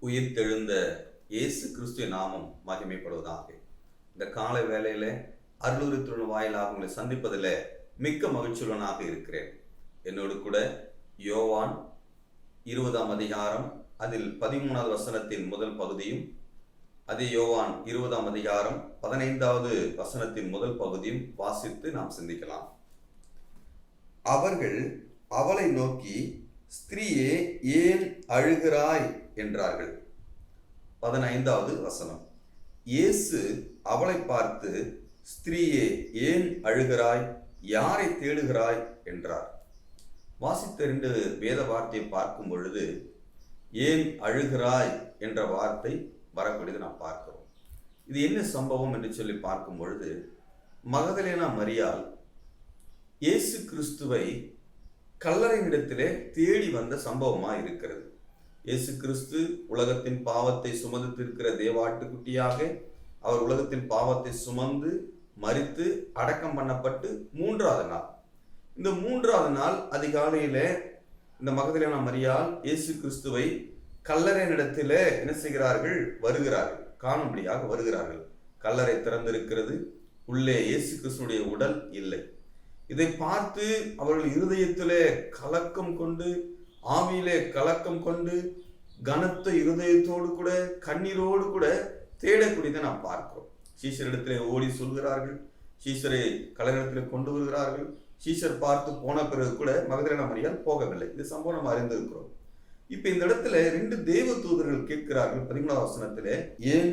உயிர்த்தெழுந்த இயேசு கிறிஸ்துவின் நாமம் மகிமைப்படுவதாக. இந்த காலை வேளையில அருளுரித்தின் வாயிலாக உங்களை சந்திப்பதில் மிக்க மகிழ்ச்சியுள்ளனாக இருக்கிறேன். என்னோடு கூட யோவான் 20ஆம் அதிகாரம் அதில் 13வது வசனத்தின் முதல் பகுதியும், அதே யோவான் 20ஆம் அதிகாரம் 15வது வசனத்தின் முதல் பகுதியும் வாசித்து நாம் சிந்திக்கலாம். அவர்கள் அவளை நோக்கி, ஸ்திரீயே, ஏன் அழுகிறாய் என்றார்கள். 15வது வசனம். இயேசு அவளை பார்த்து, ஸ்திரீயே, ஏன் அழுகிறாய், யாரை தேடுகிறாய் என்றார். வாசித்த 2 வேத வார்த்தையை பார்க்கும் பொழுது ஏன் அழுகிறாய் என்ற வார்த்தை வரக்கூடியது நாம் பார்க்கிறோம். இது என்ன சம்பவம் என்று சொல்லி பார்க்கும் பொழுது, மகதலேனா மரியாள் இயேசு கிறிஸ்துவை கல்லறையிடத்திலே தேடி வந்த சம்பவமா இருக்கிறது. இயேசு கிறிஸ்து உலகத்தின் பாவத்தை சுமந்திருக்கிற தேவாட்டுக்குட்டியாக அவர் உலகத்தின் பாவத்தை சுமந்து மரித்து அடக்கம் பண்ணப்பட்டு 3வது நாள், இந்த 3வது நாள் அதிகாலையில இந்த மகதலேனா மரியாள் இயேசு கிறிஸ்துவை கல்லறையினிடத்தில என்ன செய்கிறார்கள்? வருகிறார்கள், காணும்படியாக வருகிறார்கள். கல்லறை திறந்திருக்கிறது, உள்ளே இயேசு கிறிஸ்துடைய உடல் இல்லை. இதை பார்த்து அவர்கள் இருதயத்திலே கலக்கம் கொண்டு, ஆவியிலே கலக்கம் கொண்டு, கனத்த இருதயத்தோடு கூட கண்ணீரோடு கூட தேடக்கூடியதை நாம் பார்க்கிறோம். சீஷரிடத்திலே ஓடி சொல்கிறார்கள், சீஷரை கல்லறையிடத்திலே கொண்டு வருகிறார்கள். சீஷர் பார்த்து போன பிறகு கூட மகதலேனா மரியாள் போகவில்லை. இது சம்பவம் நம்ம அறிந்திருக்கிறோம். இப்ப இந்த இடத்துல 2 தேவ தூதர்கள் கேட்கிறார்கள். 13வது வசனத்திலே, ஏன்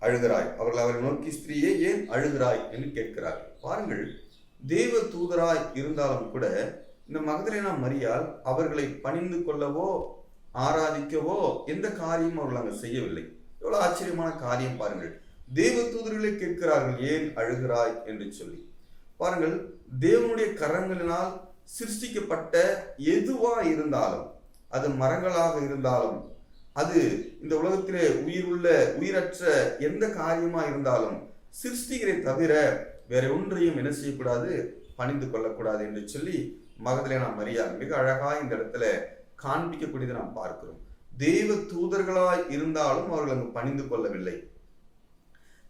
அழுகிறாய்? அவரை நோக்கி, ஸ்திரீயே, ஏன் அழுகிறாய் என்று கேட்கிறார்கள். பாருங்கள், தேவ தூதராய் இருந்தாலும் கூட இந்த மகதலேனா மரியாள் அவர்களை பணிந்து கொள்ளவோ ஆராதிக்கவோ எந்த காரியமும் அவர்கள் அங்கு செய்யவில்லை. எவ்வளவு ஆச்சரியமான காரியம் பாருங்கள். தேவ தூதர்களே கேட்கிறார்கள், ஏன் அழுகிறாய் என்று சொல்லி. பாருங்கள், தேவனுடைய கரங்களினால் சிருஷ்டிக்கப்பட்ட எதுவா இருந்தாலும், அது மரங்களாக இருந்தாலும், அது இந்த உலகத்திலே உயிருள்ள உயிரற்ற எந்த காரியமா இருந்தாலும், சிருஷ்டிகரை தவிர வேற ஒன்றையும் என்ன செய்யக்கூடாது? பணிந்து கொள்ளக்கூடாது என்று சொல்லி மகதலேனா மரியாள் மிக அழகாய் இந்த இடத்துல காண்பிக்கக்கூடியதை நாம் பார்க்கிறோம். தெய்வ தூதர்களாய் இருந்தாலும் அவர்கள் அங்கு பணிந்து கொள்ளவில்லை.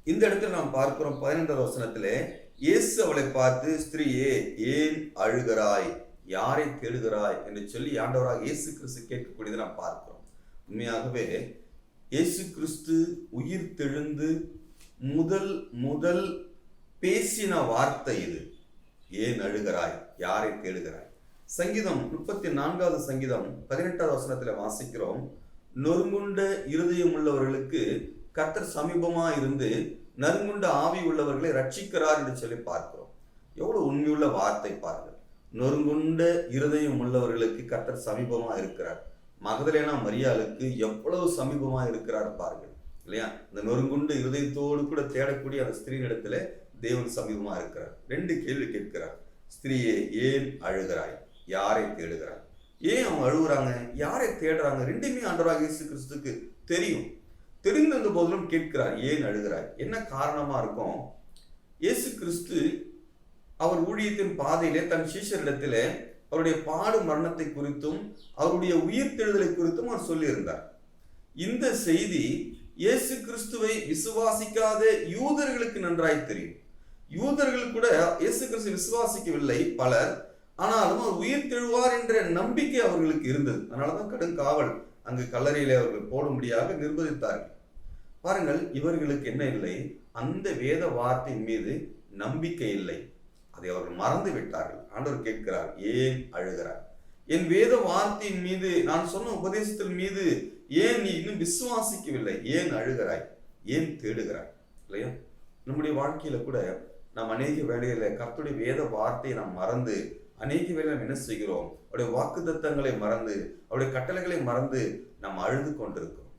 இந்த இடத்துல நாம் பார்க்கிறோம் 15வது வசனத்திலே, இயேசு அவளை பார்த்து, ஸ்திரீயே, ஏன் அழுகிறாய், யாரை தேடுகிறாய் என்று சொல்லி ஆண்டவராக இயேசு கிறிஸ்து கேட்கக்கூடியதை நாம் பார்க்கிறோம். உண்மையாகவே இயேசு கிறிஸ்து உயிர் தெழுந்து முதல் பேசின வார்த்தை இது. ஏன் அழுகிறாய், யாரை தேடுகிறாய்? சங்கீதம் 34வது சங்கீதம் 18வது வசனத்தில் வாசிக்கிறோம், நொறுங்குண்ட இருதயம் உள்ளவர்களுக்கு கர்த்தர் சமீபமா இருந்து நறுங்குண்ட ஆவி உள்ளவர்களை ரட்சிக்கிறார் என்று சொல்லி பார்க்கிறோம். எவ்வளவு உண்மையுள்ள வார்த்தை பாருங்கள். நொறுங்குண்ட இருதயம் உள்ளவர்களுக்கு கர்த்தர் சமீபமா இருக்கிறார். மகதலேனா மரியாளுக்கு எவ்வளவு சமீபமா இருக்கிறார் பாருங்கள், இல்லையா? இந்த நொறுங்குண்டு இருதயத்தோடு கூட தேடக்கூடிய அந்த ஸ்திரீனிடத்துல தேவன் சமீபமா இருக்கிறார். 2 கேள்வி கேட்கிறார். ஸ்திரீயே, ஏன் அழுகிறாய், யாரை தேடுகிறாய்? ஏன் அவங்க அழுகுறாங்க, யாரை தேடுறாங்க? 2மே ஆண்டவராக இயேசு கிறிஸ்துக்கு தெரியும். தெரிந்த போதிலும் கேட்கிறார், ஏன் அழுகிறாய்? என்ன காரணமா இருக்கும்? இயேசு கிறிஸ்து அவர் ஊழியத்தின் பாதையிலே தன் சீஷரிடத்திலே அவருடைய பாடு மரணத்தை குறித்தும் அவருடைய உயிர்த்தெழுதலை குறித்தும் அவர் சொல்லியிருந்தார். இந்த செய்தி இயேசு கிறிஸ்துவை விசுவாசிக்காத யூதர்களுக்கு நன்றாய் தெரியும். யூதர்கள் கூட இயேசு கிறிஸ்து விசுவாசிக்கவில்லை பலர், ஆனாலும் அவர் உயிர் தெழுவார் என்ற நம்பிக்கை அவர்களுக்கு இருந்தது. அதனாலதான் கடும் காவல் அங்கு கல்லறையிலே அவர்கள் போடும்படியாக நிர்பந்தித்தார்கள். பாருங்கள், இவர்களுக்கு என்ன இல்லை? அந்த வேத வார்த்தையின் மீது நம்பிக்கை இல்லை. அதை அவர்கள் மறந்து விட்டார்கள். ஆண்டவர் கேட்கிறார், ஏன் அழுகிறார்? என் வேத வார்த்தையின் மீது, நான் சொன்ன உபதேசத்தின் மீது ஏன் நீ இன்னும் விசுவாசிக்கவில்லை? ஏன் அழுகிறாய், ஏன் தேடுகிறாய்? இல்லையா? நம்முடைய வாழ்க்கையில கூட நாம் அநேக வேளையில கர்த்தருடைய வேத வார்த்தையை நாம் மறந்து அநேக வேளை நாம் என்ன செய்கிறோம்? அவருடைய வாக்குத்தத்தங்களை மறந்து, அவருடைய கட்டளைகளை மறந்து நாம் அழுது கொண்டிருக்கிறோம்.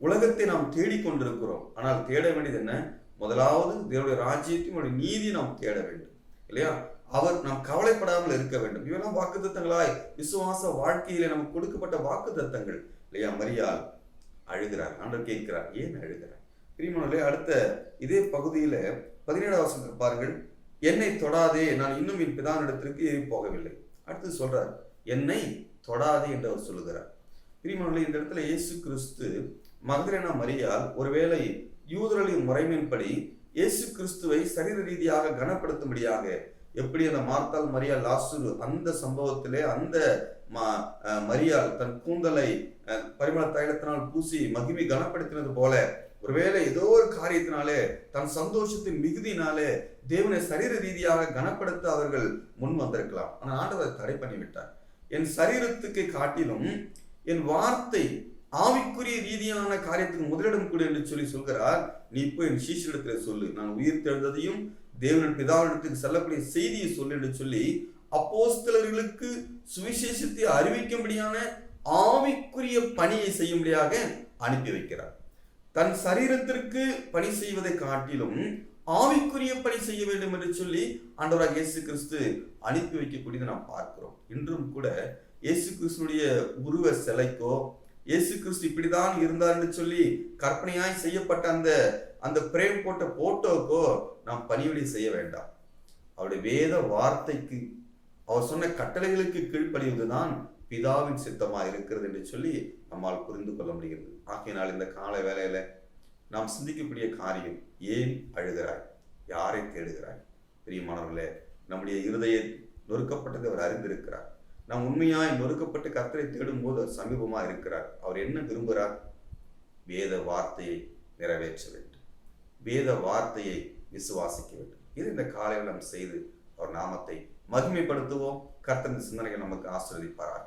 உலகத்தை நாம் தேடிக்கொண்டிருக்கிறோம். ஆனால் தேட வேண்டியது என்ன? முதலாவது தேவனுடைய ராஜ்யத்தையும் அவருடைய நீதி நாம் தேட வேண்டும், இல்லையா? அவர் நாம் கவலைப்படாமல் இருக்க வேண்டும். இவெல்லாம் வாக்குத்தத்தங்களாய் விசுவாச வாழ்க்கையில நமக்கு கொடுக்கப்பட்ட வாக்குத்தத்தங்கள், இல்லையா? மரியாள் அழுகிறார். ஆண்டவர் கேட்கிறார், ஏன் அழுகிறார்? பிரியமானவர்களே, அடுத்த இதே பகுதியில 17வது வசனத்தில் பாருங்கள், என்னை தொடாதே, நான் இன்னும் என் பிதாவினிடத்திற்கு ஏறி போகவில்லை. அடுத்து சொல்றார், என்னை தொடாதே என்று அவர் சொல்லுகிறார். பிரியமானவர்களே, இந்த இடத்துல இயேசு கிறிஸ்து மகதலேனா மரியாள் ஒருவேளை யூதர்களின் முறைமையின்படி இயேசு கிறிஸ்துவை சரீர ரீதியாக கனப்படுத்தும்படியாக எப்படி அந்த மார்த்தாள் மரியாள் லாசரு அந்த சம்பவத்திலே அந்த மரியாள் தன் கூந்தலை பரிமள தைலத்தினால் பூசி மகிமை கனப்படுத்தினது போல ஒருவேளை ஏதோ ஒரு காரியத்தினாலே தன் சந்தோஷத்தின் மிகுதியினாலே தேவனை சரீர ரீதியாக கனப்படுத்த அவர்கள் முன் வந்திருக்கலாம். ஆனால் ஆண்டவர் தடை பண்ணிவிட்டார். என் சரீரத்துக்கு காட்டிலும் என் வார்த்தை ஆவிக்குரிய ரீதியான காரியத்துக்கு முதலிடம் கூட என்று சொல்லி சொல்கிறார். நீ இப்போ என் சீஷரிடத்தில் சொல்லு, நான் உயிர் தெழுந்ததையும் தேவனின் பிதாவிடத்துக்கு செல்லக்கூடிய செய்தியை சொல்லு என்று சொல்லி அப்போஸ்தலர்களுக்கு சுவிசேஷத்தை அறிவிக்கும்படியான ஆவிக்குரிய பணியை செய்யும்படியாக அனுப்பி வைக்கிறார். தன் சரீரத்திற்கு பணி செய்வதை காட்டிலும் ஆவிக்குரிய பணி செய்ய வேண்டும் என்று சொல்லி ஆண்டவராக இயேசு கிறிஸ்து அனுப்பி வைக்கக்கூடியதை நாம் பார்க்கிறோம். இன்றும் கூட இயேசு கிறிஸ்துடைய உருவ சிலைக்கோ இயேசு கிறிஸ்து இப்படிதான் இருந்தார் என்று சொல்லி கற்பனையாய் செய்யப்பட்ட அந்த பிரேம் போட்ட போட்டோக்கோ நாம் பணிவிடை செய்ய வேண்டாம். அவருடைய வேத வார்த்தைக்கு அவர் சொன்ன கட்டளைகளுக்கு கீழ்ப்படிவதுதான் பிதாவின் சித்தமா இருக்கிறது என்று சொல்லி நம்மால் புரிந்து கொள்ள முடிகிறது. ஆகையினால் இந்த கால வேளையில நாம் சிந்திக்கக்கூடிய காரியம், ஏன் அழுகிறாய், யாரை தேடுகிறாய்? பிரியமானவர்களே, நம்முடைய இருதய நொறுக்கப்பட்டதை அவர் அறிந்திருக்கிறார். நாம் உண்மையாய் நொறுக்கப்பட்டு கர்த்தரை தேடும் போது அவர் சமீபமா இருக்கிறார். அவர் என்ன விரும்புகிறார்? வேத வார்த்தையை நிறைவேற்ற வேண்டும், வேத வார்த்தையை விசுவாசிக்க வேண்டும். இது இந்த காலையில் நாம் செய்து அவர் நாமத்தை மகிமைப்படுத்துவோம். கர்த்தரின் சிந்தனைகள் நமக்கு ஆசீர்வதிப்பாராக.